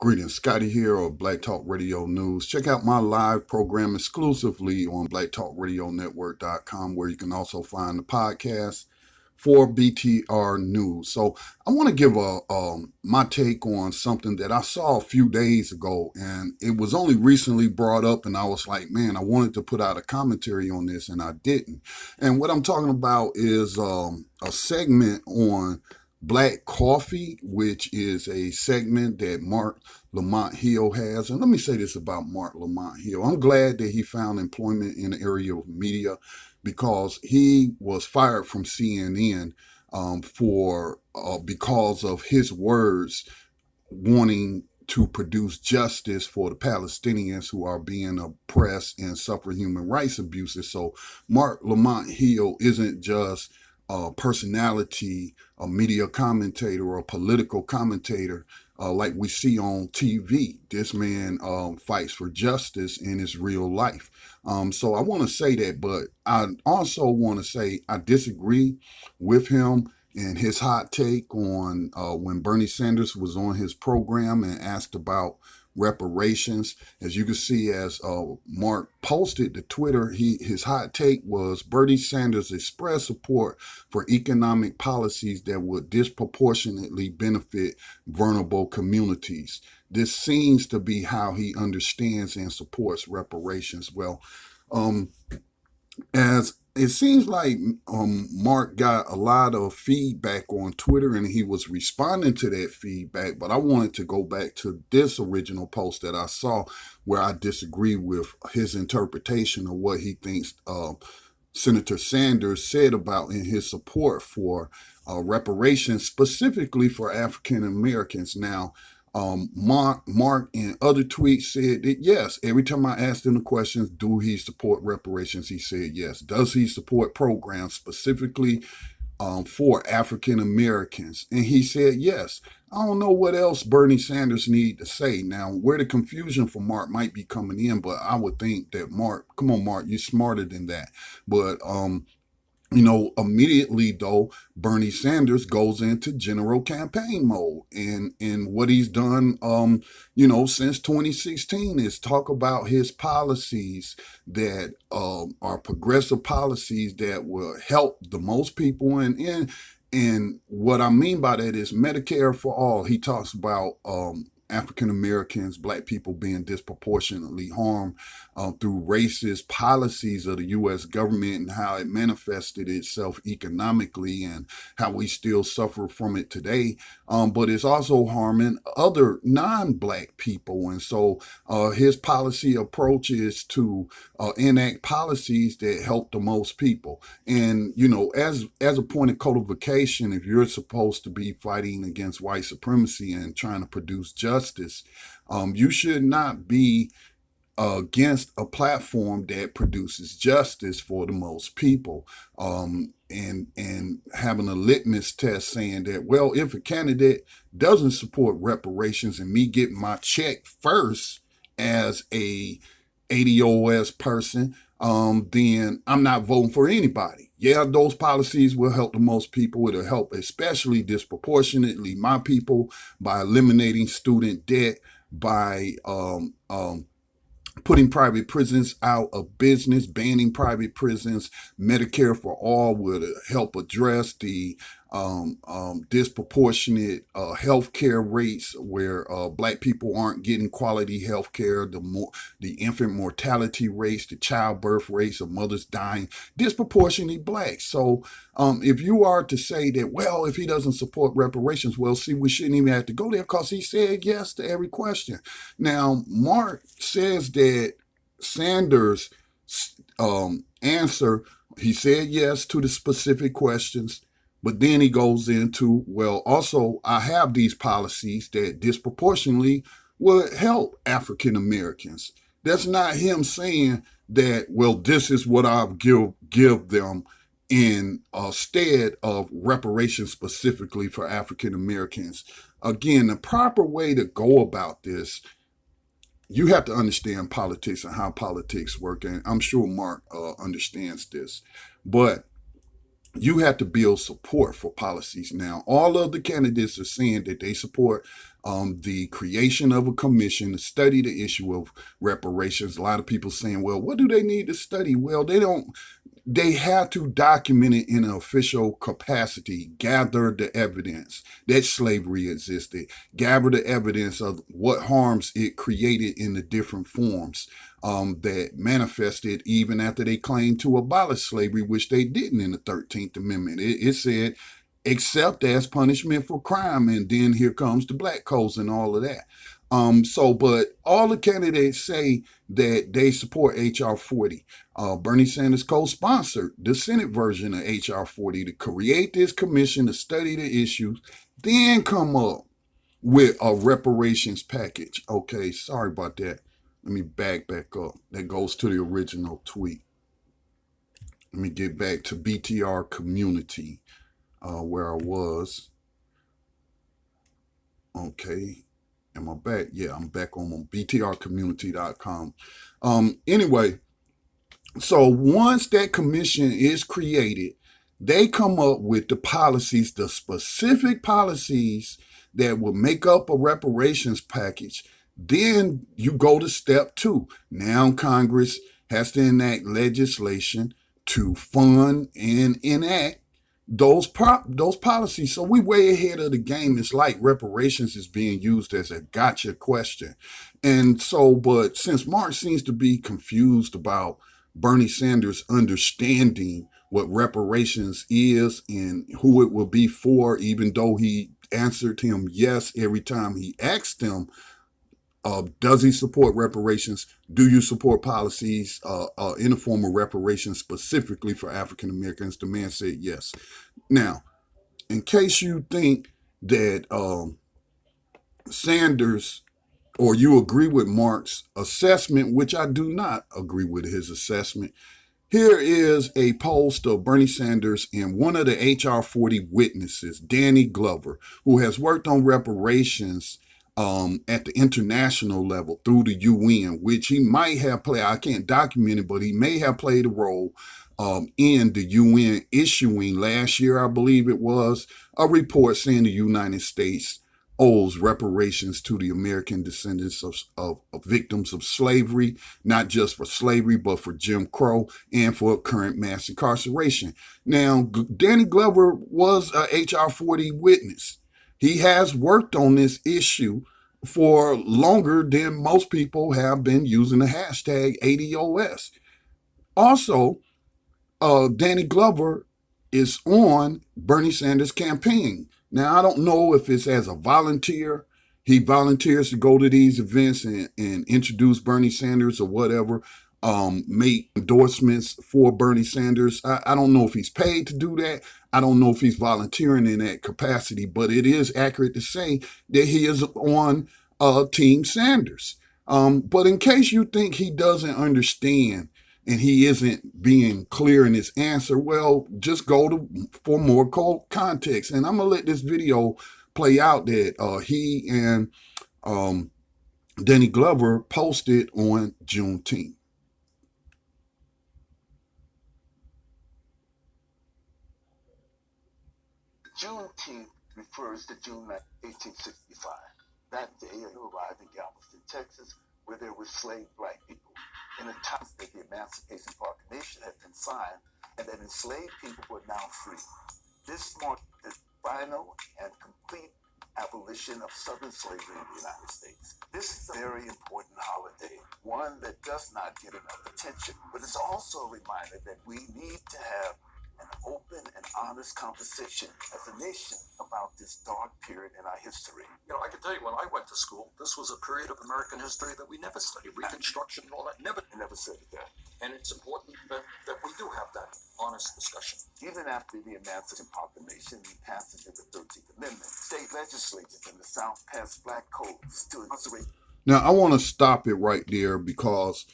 Greetings, Scotty here of Black Talk Radio News. Check out my live program exclusively on blacktalkradionetwork.com, where you can also find the podcast for BTR News. So I want to give my take on something that I saw a few days ago, and it was only recently brought up, and I was like, man, I wanted to put out a commentary on this, and I didn't. And what I'm talking about is a segment on Black Coffee, which is a segment that Marc Lamont Hill has. And let me say this about Marc Lamont Hill. I'm glad that he found employment in the area of media because he was fired from CNN for because of his words wanting to produce justice for the Palestinians who are being oppressed and suffer human rights abuses. So Marc Lamont Hill isn't just a personality, a media commentator, or a political commentator like we see on TV. This man fights for justice in his real life. So I want to say that, but I also want to say I disagree with him and his hot take on when Bernie Sanders was on his program and asked about reparations. As you can see, as Mark posted to Twitter, his hot take was Bernie Sanders expressed support for economic policies that would disproportionately benefit vulnerable communities. This seems to be how he understands and supports reparations. Well, as it seems like Mark got a lot of feedback on Twitter and he was responding to that feedback, but I wanted to go back to this original post that I saw where I disagree with his interpretation of what he thinks Senator Sanders said about in his support for reparations, specifically for African Americans. Now, Mark in other tweets said that yes, every time I asked him the questions, do he support reparations? He said yes. Does he support programs specifically for African Americans? And he said yes. I don't know what else Bernie Sanders need to say. Now, where the confusion for Mark might be coming in, but I would think that Mark, come on, Mark, you're smarter than that. But immediately though, Bernie Sanders goes into general campaign mode, and what he's done, since 2016 is talk about his policies that are progressive policies that will help the most people, and what I mean by that is Medicare for all. He talks about African Americans, Black people being disproportionately harmed through racist policies of the U.S. government and how it manifested itself economically and how we still suffer from it today. But it's also harming other non-Black people. And so his policy approach is to enact policies that help the most people. And, as a point of codification, if you're supposed to be fighting against white supremacy and trying to produce justice, you should not be against a platform that produces justice for the most people, and having a litmus test saying that, well, if a candidate doesn't support reparations and me getting my check first as a ADOS person, then I'm not voting for anybody. Yeah, those policies will help the most people. It'll help especially disproportionately my people by eliminating student debt, by putting private prisons out of business, banning private prisons. Medicare for all would help address the disproportionate health care rates where Black people aren't getting quality health care, the infant mortality rates, the childbirth rates of mothers dying, disproportionately Black. So if you are to say that, well, if he doesn't support reparations, well, see, we shouldn't even have to go there because he said yes to every question. Now, Mark says that Sanders' answer, he said yes to the specific questions. But then he goes into, well, also, I have these policies that disproportionately would help African Americans. That's not him saying that, well, this is what I'll give them instead of reparations specifically for African Americans. Again, the proper way to go about this, you have to understand politics and how politics work. And I'm sure Mark understands this. But you have to build support for policies. Now, all of the candidates are saying that they support the creation of a commission to study the issue of reparations. A lot of people saying, well, what do they need to study? Well, they don't. They have to document it in an official capacity, gather the evidence that slavery existed, gather the evidence of what harms it created in the different forms that manifested even after they claimed to abolish slavery, which they didn't in the 13th Amendment. It said, except as punishment for crime, and then here comes the black codes and all of that. But all the candidates say that they support H.R. 40. Bernie Sanders co-sponsored the Senate version of H.R. 40 to create this commission to study the issues, then come up with a reparations package. Okay, sorry about that. Let me back up. That goes to the original tweet. Let me get back to BTR community, where I was. Okay. Am I back? Yeah, I'm back on btrcommunity.com. Anyway, so once that commission is created, they come up with the policies, the specific policies that will make up a reparations package. Then you go to step 2. Now Congress has to enact legislation to fund and enact those policies. So we way ahead of the game. It's like reparations is being used as a gotcha question. And so, but since Mark seems to be confused about Bernie Sanders understanding what reparations is and who it will be for, even though he answered him yes every time he asked him, does he support reparations? Do you support policies in the form of reparations specifically for African Americans? The man said yes. Now, in case you think that Sanders or you agree with Mark's assessment, which I do not agree with his assessment, here is a post of Bernie Sanders and one of the H.R. 40 witnesses, Danny Glover, who has worked on reparations at the international level through the UN, which he might have played. I can't document it, but he may have played a role in the UN issuing last year, I believe it was, a report saying the United States owes reparations to the American descendants of victims of slavery, not just for slavery, but for Jim Crow and for current mass incarceration. Now, Danny Glover was a H.R. 40 witness. He has worked on this issue for longer than most people have been using the hashtag ADOS. Also, Danny Glover is on Bernie Sanders' campaign. Now, I don't know if it's as a volunteer. He volunteers to go to these events and introduce Bernie Sanders or whatever, make endorsements for Bernie Sanders. I don't know if he's paid to do that. I don't know if he's volunteering in that capacity, but it is accurate to say that he is on Team Sanders. But in case you think he doesn't understand and he isn't being clear in his answer, well, just go for more context. And I'm going to let this video play out that he and Danny Glover posted on Juneteenth. Juneteenth refers to June 1865. That day, I arrived in Galveston, Texas, where there were slave black people. In a time that the Emancipation Proclamation had been signed and that enslaved people were now free. This marked the final and complete abolition of Southern slavery in the United States. This is a very important holiday, one that does not get enough attention, but it's also a reminder that we need to have an open and honest conversation as a nation about this dark period in our history. You know, I can tell you when I went to school, this was a period of American history that we never studied. Reconstruction and all that, never said that. And it's important that we do have that honest discussion. Even after the Emancipation Proclamation and passage of the 13th Amendment, state legislatures in the South passed black codes to incarcerate. Now, I want to stop it right there because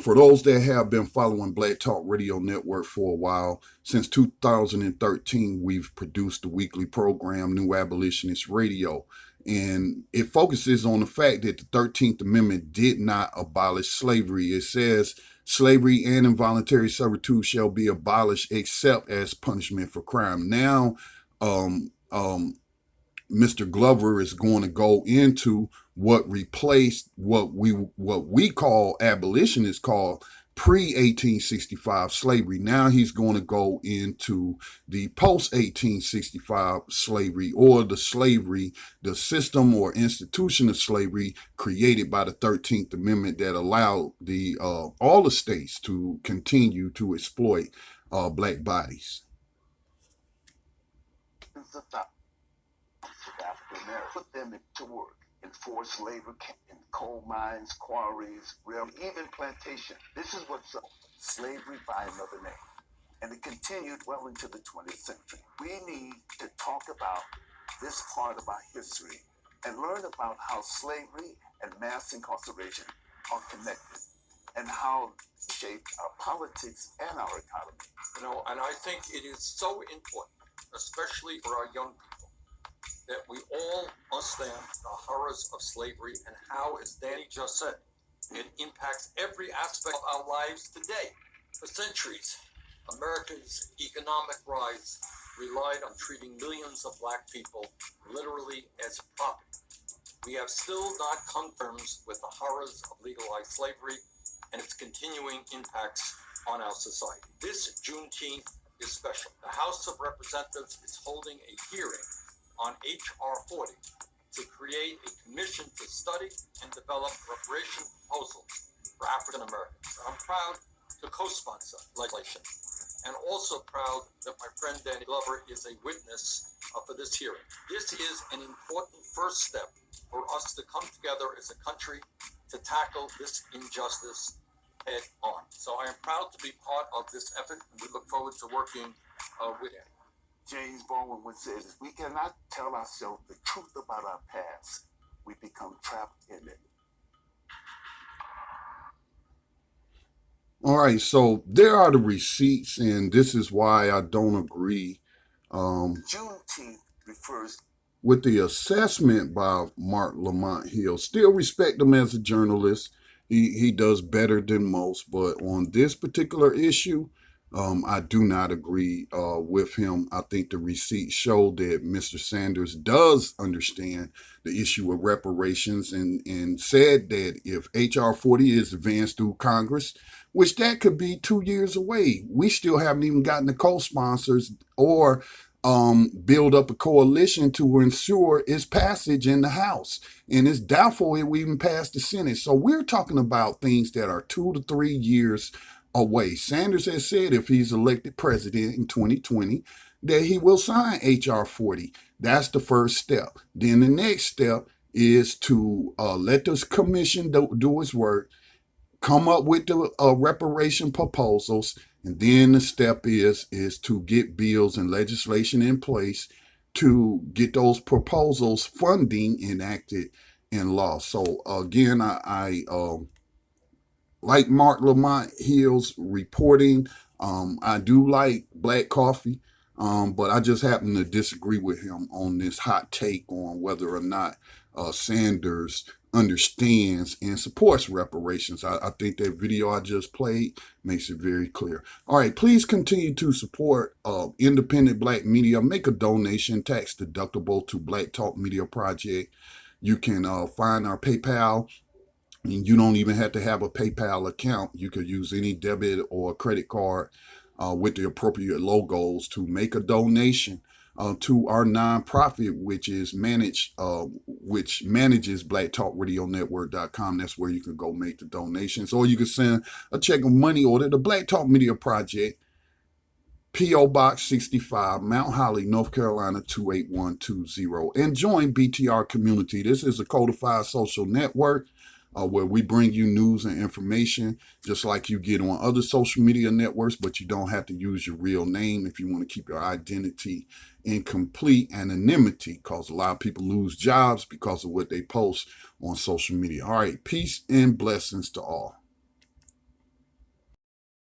for those that have been following Black Talk Radio Network for a while, since 2013, we've produced the weekly program, New Abolitionist Radio. And it focuses on the fact that the 13th Amendment did not abolish slavery. It says slavery and involuntary servitude shall be abolished except as punishment for crime. Now, Mr. Glover is going to go into what replaced what we call abolitionists call pre-1865 slavery. Now he's going to go into the post-1865 slavery, or the slavery, the system or institution of slavery created by the 13th Amendment that allowed the all the states to continue to exploit black bodies. African Americans, put them to work in forced labor in coal mines, quarries, rail, even plantation. This is what's slavery by another name. And it continued well into the 20th century. We need to talk about this part of our history and learn about how slavery and mass incarceration are connected, and how they shape our politics and our economy. And I think it is so important, especially for our young people, that we all understand the horrors of slavery and how, as Danny just said, it impacts every aspect of our lives today. For centuries, America's economic rise relied on treating millions of black people literally as property. We have still not come to terms with the horrors of legalized slavery and its continuing impacts on our society. This Juneteenth is special. The House of Representatives is holding a hearing on H.R. 40 to create a commission to study and develop reparation proposals for African Americans. I'm proud to co-sponsor legislation, and also proud that my friend Danny Glover is a witness for this hearing. This is an important first step for us to come together as a country to tackle this injustice head on. So I am proud to be part of this effort, and we look forward to working with Danny. James Baldwin once said, if we cannot tell ourselves the truth about our past, we become trapped in it. All right, so there are the receipts, and this is why I don't agree Juneteenth refers with the assessment by Marc Lamont Hill. Still respect him as a journalist. He does better than most, but on this particular issue, I do not agree with him. I think the receipts show that Mr. Sanders does understand the issue of reparations, and said that if H.R. 40 is advanced through Congress, which that could be 2 years away, we still haven't even gotten the co-sponsors or build up a coalition to ensure its passage in the House. And it's doubtful it will even pass the Senate. So we're talking about things that are 2 to 3 years away. Sanders has said if he's elected president in 2020, that he will sign H.R. 40. That's the first step. Then the next step is to let this commission do its work, come up with the reparation proposals, and then the step is to get bills and legislation in place to get those proposals funding enacted in law. So again, I like Marc Lamont Hill's reporting. I do like black coffee, but I just happen to disagree with him on this hot take on whether or not Sanders understands and supports reparations. I think that video I just played makes it very clear. All right, please continue to support independent black media. Make a donation, tax deductible, to Black Talk Media Project. You can find our PayPal. And you don't even have to have a PayPal account. You could use any debit or credit card with the appropriate logos to make a donation to our nonprofit, which manages BlackTalkRadioNetwork.com. That's where you can go make the donations, or you can send a check of money order to Black Talk Media Project, P.O. Box 65, Mount Holly, North Carolina 28120, and join BTR Community. This is a codified social network where we bring you news and information just like you get on other social media networks, but you don't have to use your real name if you want to keep your identity in complete anonymity, because a lot of people lose jobs because of what they post on social media. All right, peace and blessings to all.